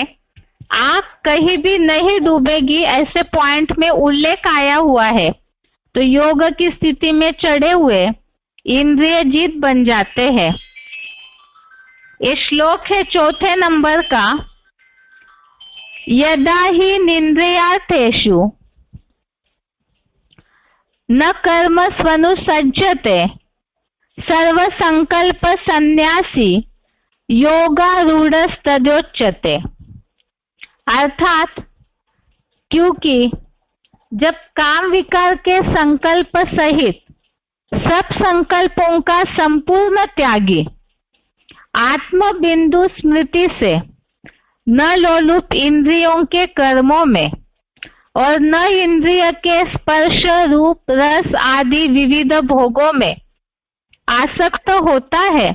आंख कहीं भी नहीं डूबेगी, ऐसे पॉइंट में उल्लेख आया हुआ है। तो योग की स्थिति में चढ़े हुए इंद्रिय जीत बन जाते हैं। ये श्लोक है 4 नंबर का। यदा ही निंद्रियार्थेषु न कर्म स्वनुसज्जते सर्व संकल्प संन्यासी योगारूढ़स्तदोच्यते। अर्थात क्योंकि जब काम विकार के संकल्प सहित सब संकल्पों का संपूर्ण त्यागी आत्म बिंदु स्मृति से न लोलुप इंद्रियों के कर्मों में और न इंद्रिय के स्पर्श रूप रस आदि विविध भोगों में आसक्त होता है,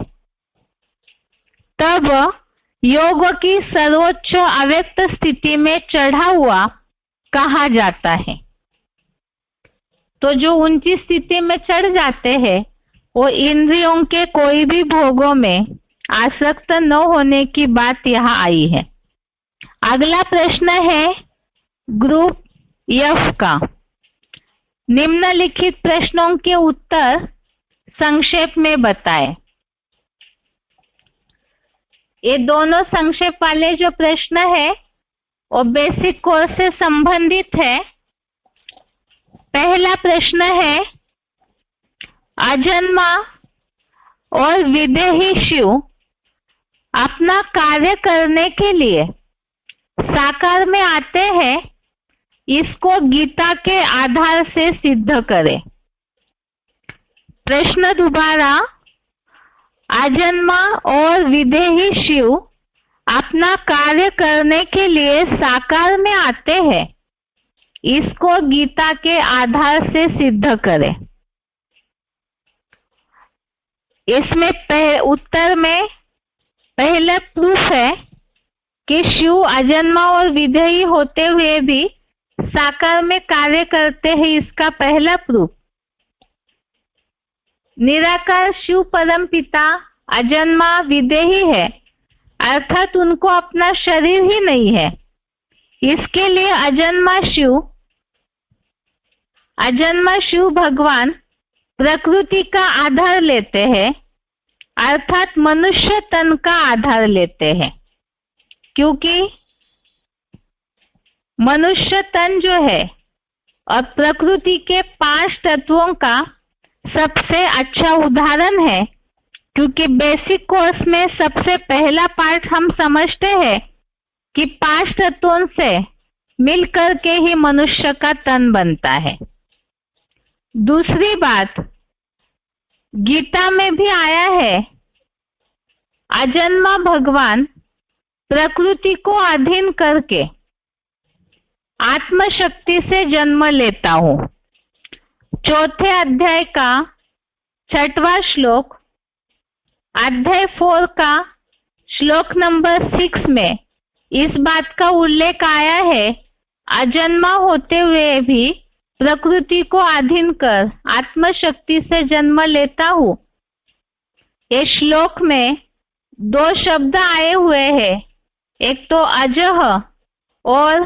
तब योग की सर्वोच्च अव्यक्त स्थिति में चढ़ा हुआ कहा जाता है। तो जो ऊंची स्थिति में चढ़ जाते हैं वो इंद्रियों के कोई भी भोगों में आसक्त न होने की बात यहाँ आई है। अगला प्रश्न है ग्रुप एफ का। निम्नलिखित प्रश्नों के उत्तर संक्षेप में बताएं। ये दोनों संक्षेप वाले जो प्रश्न है वो बेसिक कोर्स से संबंधित है। पहला प्रश्न है, अजन्मा और विदेही शिव अपना कार्य करने के लिए साकार में आते हैं, इसको गीता के आधार से सिद्ध करें। प्रश्न दोबारा, अजन्मा और विदेही शिव अपना कार्य करने के लिए साकार में आते हैं, इसको गीता के आधार से सिद्ध करें। इसमें उत्तर में पहला प्रूफ है कि शिव अजन्मा और विदेही होते हुए भी साकार में कार्य करते हैं, इसका पहला प्रूफ। निराकार शिव परम पिता अजन्मा विदेही है, अर्थात उनको अपना शरीर ही नहीं है। इसके लिए अजन्मा शिव भगवान प्रकृति का आधार लेते हैं, अर्थात मनुष्य तन का आधार लेते हैं, क्योंकि मनुष्य तन जो है और प्रकृति के 5 तत्वों का सबसे अच्छा उदाहरण है, क्योंकि बेसिक कोर्स में सबसे पहला पार्ट हम समझते हैं कि 5 तत्वों से मिलकर के ही मनुष्य का तन बनता है। दूसरी बात, गीता में भी आया है, अजन्मा भगवान प्रकृति को अधीन करके आत्मशक्ति से जन्म लेता हूं। चौथे अध्याय का 6वां श्लोक, अध्याय 4 का श्लोक नंबर 6 में इस बात का उल्लेख आया है, अजन्मा होते हुए भी प्रकृति को अधीन कर आत्मशक्ति से जन्म लेता हूं। इस श्लोक में 2 शब्द आए हुए हैं, एक तो अजह और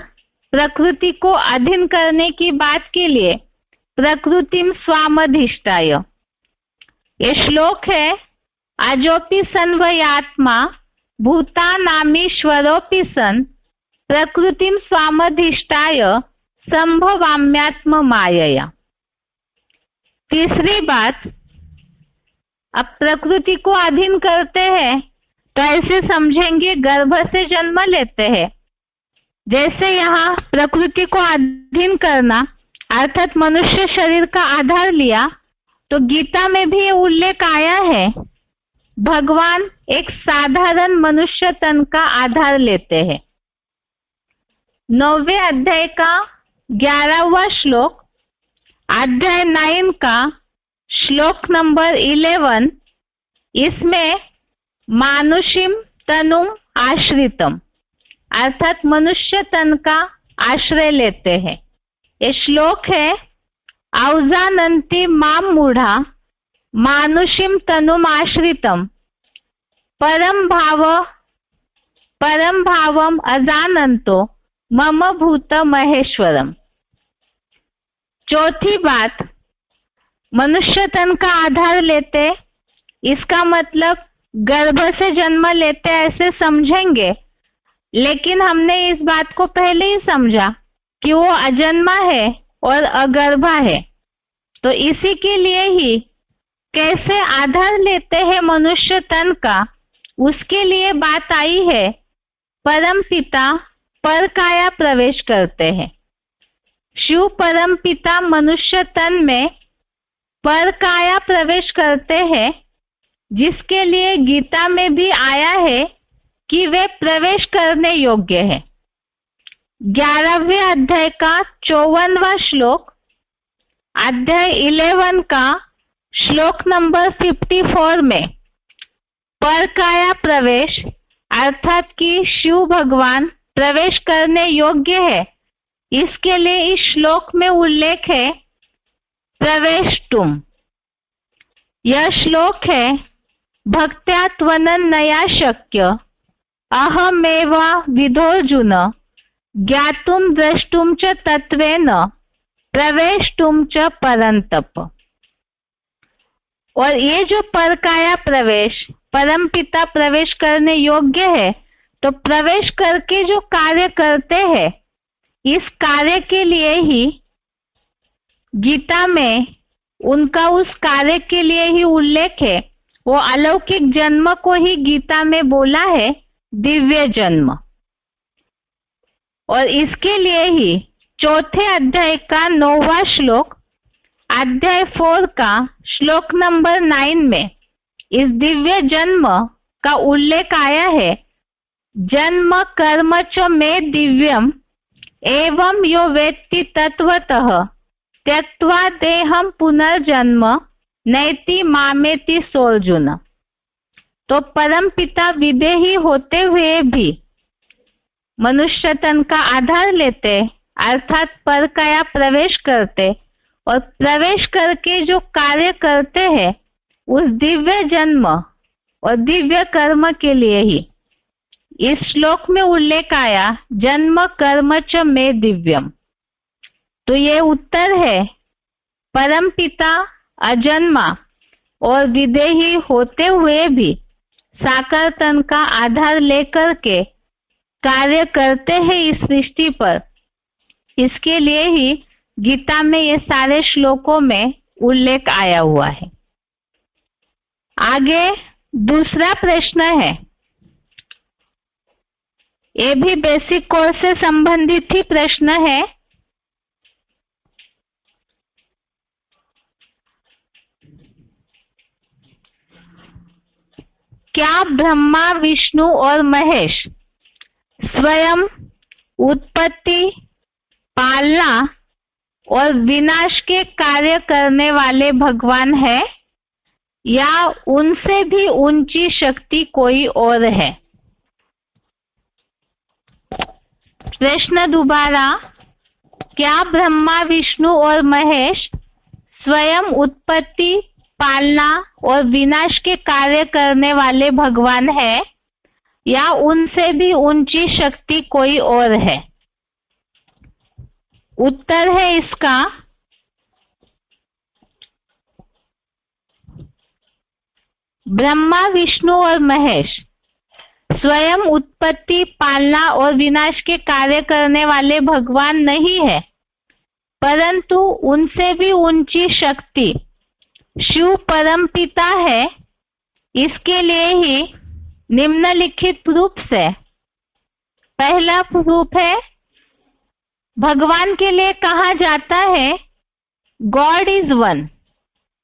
प्रकृति को अधीन करने की बात के लिए प्रकृतिम स्वामधिष्ठाय। ये श्लोक है, अजोपि सन्वयात्मा भूतानामीश्वरोऽपि सन् प्रकृतिम स्वामधिष्ठाय संभवाम्यात्म मायया। तीसरी बात, अब प्रकृति को अधीन करते हैं तो ऐसे समझेंगे गर्भ से जन्म लेते हैं। जैसे यहाँ प्रकृति को अधीन करना अर्थात मनुष्य शरीर का आधार लिया, तो गीता में भी ये उल्लेख आया है, भगवान एक साधारण मनुष्य तन का आधार लेते हैं। 9वें अध्याय का 11वां श्लोक, अध्याय 9 का श्लोक नंबर 11, इसमें मानुषिम तनुम आश्रितम अर्थात मनुष्य तन का आश्रय लेते हैं। ये श्लोक है, औजानन्ति माम मूढ़ा मानुषिम तनुम आश्रितम परम भावम अजानन्तो मम भूत महेश्वरम। चौथी बात, मनुष्य तन का आधार लेते, इसका मतलब गर्भ से जन्म लेते ऐसे समझेंगे, लेकिन हमने इस बात को पहले ही समझा कि वो अजन्मा है और अगर्भा है। तो इसी के लिए ही कैसे आधार लेते हैं मनुष्य तन का, उसके लिए बात आई है, परम पिता पर काया प्रवेश करते हैं। शिव परम पिता मनुष्य तन में पर काया प्रवेश करते हैं, जिसके लिए गीता में भी आया है कि वे प्रवेश करने योग्य है। 11वें अध्याय का 54वां श्लोक, अध्याय 11 का श्लोक नंबर 54 में पर काया प्रवेश अर्थात कि शिव भगवान प्रवेश करने योग्य है, इसके लिए इस श्लोक में उल्लेख है प्रवेष्टुम। यह श्लोक है, भक्त्या त्वनन्नया शक्य अहमेवा विदोर्जुन ज्ञातुम द्रष्टुम च तत्वेन प्रवेष्टुम च परंतप। और ये जो परकाया प्रवेश परम पिता प्रवेश करने योग्य है, तो प्रवेश करके जो कार्य करते हैं, इस कार्य के लिए ही गीता में उनका उस कार्य के लिए ही उल्लेख है। वो अलौकिक जन्म को ही गीता में बोला है दिव्य जन्म। और इसके लिए ही चौथे अध्याय का 9वां श्लोक, अध्याय 4 का श्लोक नंबर 9 में इस दिव्य जन्म का उल्लेख आया है, जन्म कर्म च मे दिव्यम एवं यो वेत्ति तत्वतः त्यक्त्वा देहम पुनर्जन्म नैति मामेति सोर्जुन। तो परम पिता विदेही होते हुए भी मनुष्य तन का आधार लेते अर्थात परकाया प्रवेश करते और प्रवेश करके जो कार्य करते हैं, उस दिव्य जन्म और दिव्य कर्म के लिए ही इस श्लोक में उल्लेख आया, जन्म कर्म च मे दिव्यम। तो ये उत्तर है, परम पिता अजन्मा और विदेही होते हुए भी साकार तन का आधार लेकर के कार्य करते हैं इस सृष्टि पर। इसके लिए ही गीता में ये सारे श्लोकों में उल्लेख आया हुआ है। आगे दूसरा प्रश्न है, ये भी बेसिक कोर्स से संबंधित ही प्रश्न है। क्या ब्रह्मा, विष्णु और महेश स्वयं उत्पत्ति, पालना और विनाश के कार्य करने वाले भगवान है या उनसे भी ऊंची शक्ति कोई और है? प्रश्न दोबारा, क्या ब्रह्मा, विष्णु और महेश स्वयं उत्पत्ति, पालना और विनाश के कार्य करने वाले भगवान है या उनसे भी ऊंची शक्ति कोई और है? उत्तर है इसका ब्रह्मा, विष्णु और महेश स्वयं उत्पत्ति, पालना और विनाश के कार्य करने वाले भगवान नहीं है, परंतु उनसे भी ऊंची शक्ति शिव परमपिता है। इसके लिए ही निम्नलिखित प्रूफ से, पहला प्रूफ है, भगवान के लिए कहा जाता है गॉड इज वन,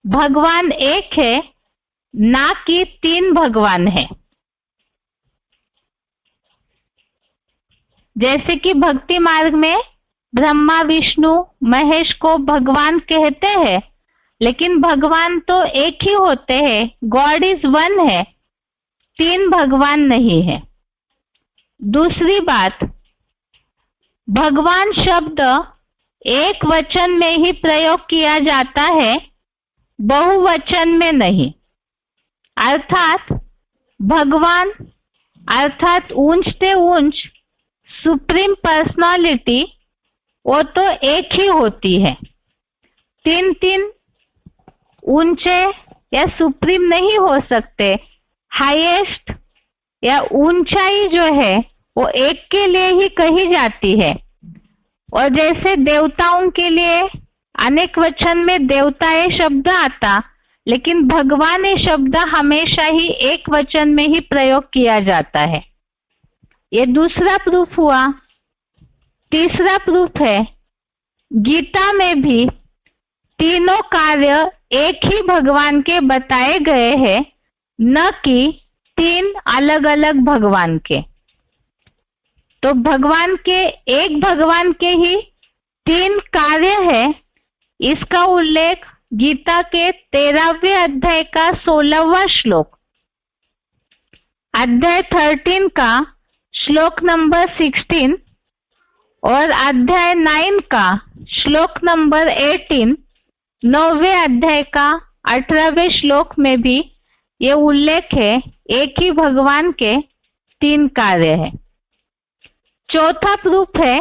भगवान एक है, ना कि तीन भगवान है। जैसे कि भक्ति मार्ग में ब्रह्मा, विष्णु, महेश को भगवान कहते हैं, लेकिन भगवान तो एक ही होते हैं, गॉड इज वन है, तीन भगवान नहीं है। दूसरी बात, भगवान शब्द एक वचन में ही प्रयोग किया जाता है, बहुवचन में नहीं। अर्थात भगवान अर्थात ऊंच से ऊंच सुप्रीम पर्सनालिटी वो तो एक ही होती है, तीन तीन ऊंचे या सुप्रीम नहीं हो सकते। हाईएस्ट या ऊंचाई जो है वो एक के लिए ही कही जाती है। और जैसे देवताओं के लिए अनेक वचन में देवताएं शब्द आता, लेकिन भगवान ये शब्द हमेशा ही एक वचन में ही प्रयोग किया जाता है। ये दूसरा प्रूफ हुआ। तीसरा प्रूफ है, गीता में भी तीनों कार्य एक ही भगवान के बताए गए हैं, न कि तीन अलग अलग भगवान के। तो भगवान के एक भगवान के ही तीन कार्य है। इसका उल्लेख गीता के 13वें अध्याय का 16वां श्लोक, अध्याय 13 का श्लोक नंबर 16 और अध्याय 9 का श्लोक नंबर 18, 9वें अध्याय का 18वें श्लोक में भी ये उल्लेख है, एक ही भगवान के तीन कार्य है। चौथा प्रूफ है,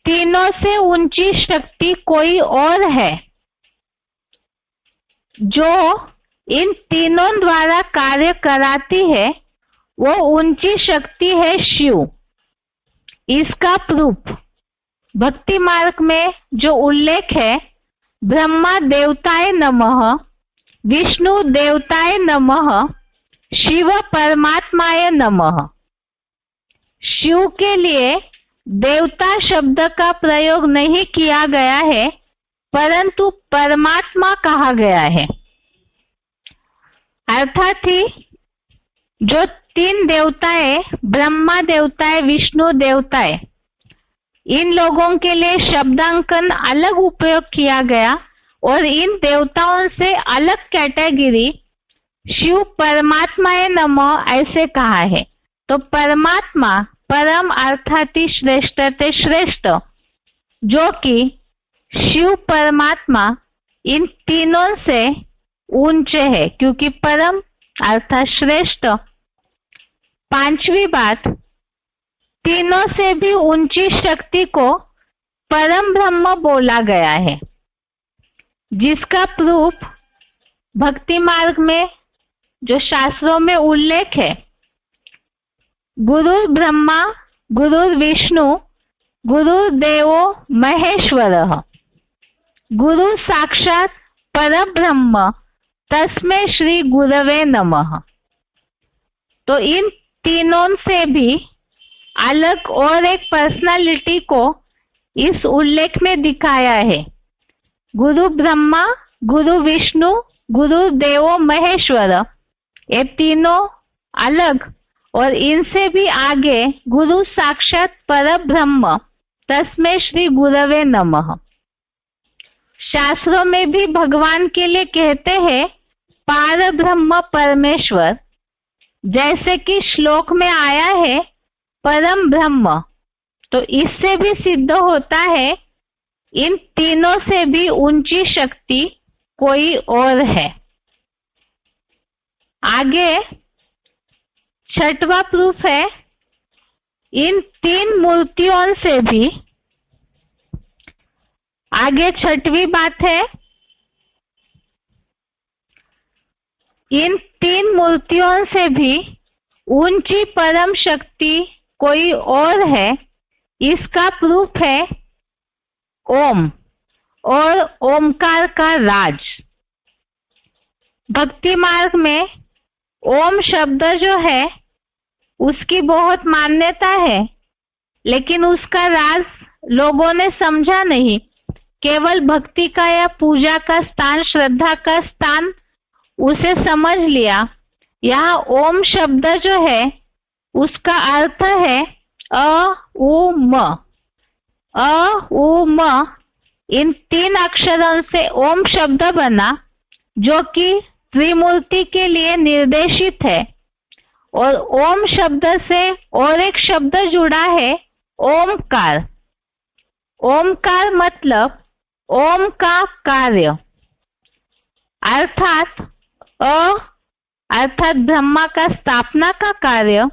तीनों से ऊंची शक्ति कोई और है जो इन तीनों द्वारा कार्य कराती है, वो ऊंची शक्ति है शिव। इसका प्रूफ भक्ति मार्ग में जो उल्लेख है, ब्रह्मा देवताय नमः, विष्णु देवताय नमः, शिव परमात्माय नमः। शिव के लिए देवता शब्द का प्रयोग नहीं किया गया है, परंतु परमात्मा कहा गया है। अर्थात ही जो तीन देवताएं, ब्रह्मा देवताएं, विष्णु देवताएं, इन लोगों के लिए शब्दांकन अलग उपयोग किया गया और इन देवताओं से अलग कैटेगरी शिव परमात्माए नमः ऐसे कहा है। तो परमात्मा परम अर्थात श्रेष्ठ ते श्रेष्ठ, जो कि शिव परमात्मा इन तीनों से ऊंचे है, क्योंकि परम अर्थात श्रेष्ठ। पांचवी बात, तीनों से भी ऊंची शक्ति को परम ब्रह्म बोला गया है, जिसका प्रूफ भक्ति मार्ग में जो शास्त्रों में उल्लेख है, गुरु ब्रह्मा गुरु विष्णु गुरु देवो महेश्वरः, गुरु साक्षात परब्रह्म तस्मै श्री गुरवे नमः। तो इन तीनों से भी अलग और एक पर्सनालिटी को इस उल्लेख में दिखाया है। गुरु ब्रह्मा, गुरु विष्णु, गुरु देवो महेश्वर, ये तीनों अलग और इनसे भी आगे गुरु साक्षात परब्रह्म तस्मै श्री गुरवे नमः। शास्त्रों में भी भगवान के लिए कहते हैं पार ब्रह्म परमेश्वर, जैसे कि श्लोक में आया है परम ब्रह्म। तो इससे भी सिद्ध होता है इन तीनों से भी ऊंची शक्ति कोई और है। आगे छठवां प्रूफ है, इन तीन मूर्तियों से भी, आगे छठवीं बात है, इन तीन मूर्तियों से भी ऊंची परम शक्ति कोई और है। इसका प्रूफ है ओम और ओमकार का राज। भक्ति मार्ग में ओम शब्द जो है उसकी बहुत मान्यता है, लेकिन उसका राज लोगों ने समझा नहीं। केवल भक्ति का या पूजा का स्थान, श्रद्धा का स्थान उसे समझ लिया। यहाँ ओम शब्द जो है उसका अर्थ है अ उ म। अ उ म इन तीन अक्षरों से ओम शब्द बना, जो कि त्रिमूर्ति के लिए निर्देशित है। और ओम शब्द से और एक शब्द जुड़ा है ओमकार। ओमकार मतलब ओम का कार्य, अर्थात अर्थात ब्रह्मा का स्थापना का कार्य,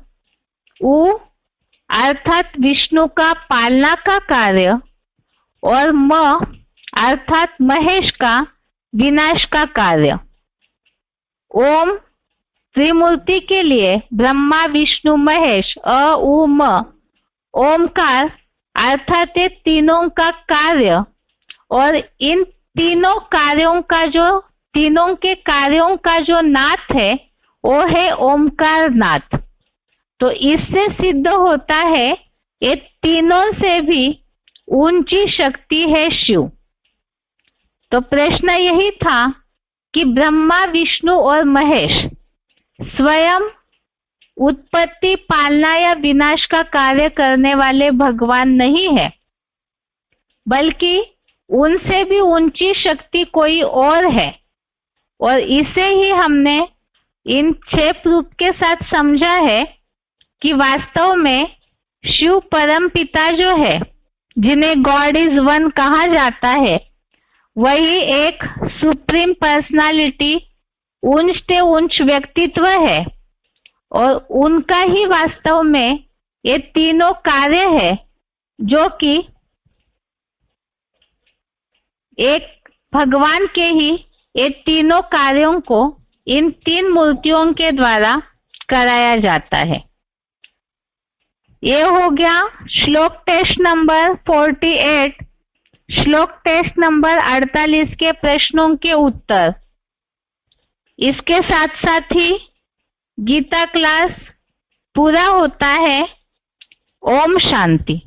उ अर्थात विष्णु का पालना का कार्य, और म अर्थात महेश का विनाश का कार्य। ओम त्रिमूर्ति के लिए ब्रह्मा विष्णु महेश अ उ म। ओमकार अर्थात ये तीनों का कार्य, और इन तीनों कार्यों का तीनों के कार्यों का जो नाथ है वो है ओमकार नाथ। तो इससे सिद्ध होता है ये तीनों से भी ऊंची शक्ति है शिव। तो प्रश्न यही था कि ब्रह्मा विष्णु और महेश स्वयं उत्पत्ति, पालना या विनाश का कार्य करने वाले भगवान नहीं है, बल्कि उनसे भी ऊंची शक्ति कोई और है। और इसे ही हमने इन 6 प्रूफ के साथ समझा है कि वास्तव में शिव परम पिता जो है, जिन्हें गॉड इज वन कहा जाता है, वही एक सुप्रीम पर्सनालिटी, उच्च से उच्च व्यक्तित्व है। और उनका ही वास्तव में ये तीनों कार्य है, जो कि एक भगवान के ही ये तीनों कार्यों को इन 3 मूर्तियों के द्वारा कराया जाता है। ये हो गया श्लोक टेस्ट नंबर 48, श्लोक टेस्ट नंबर 48 के प्रश्नों के उत्तर। इसके साथ साथ ही गीता क्लास पूरा होता है। ओम शांति।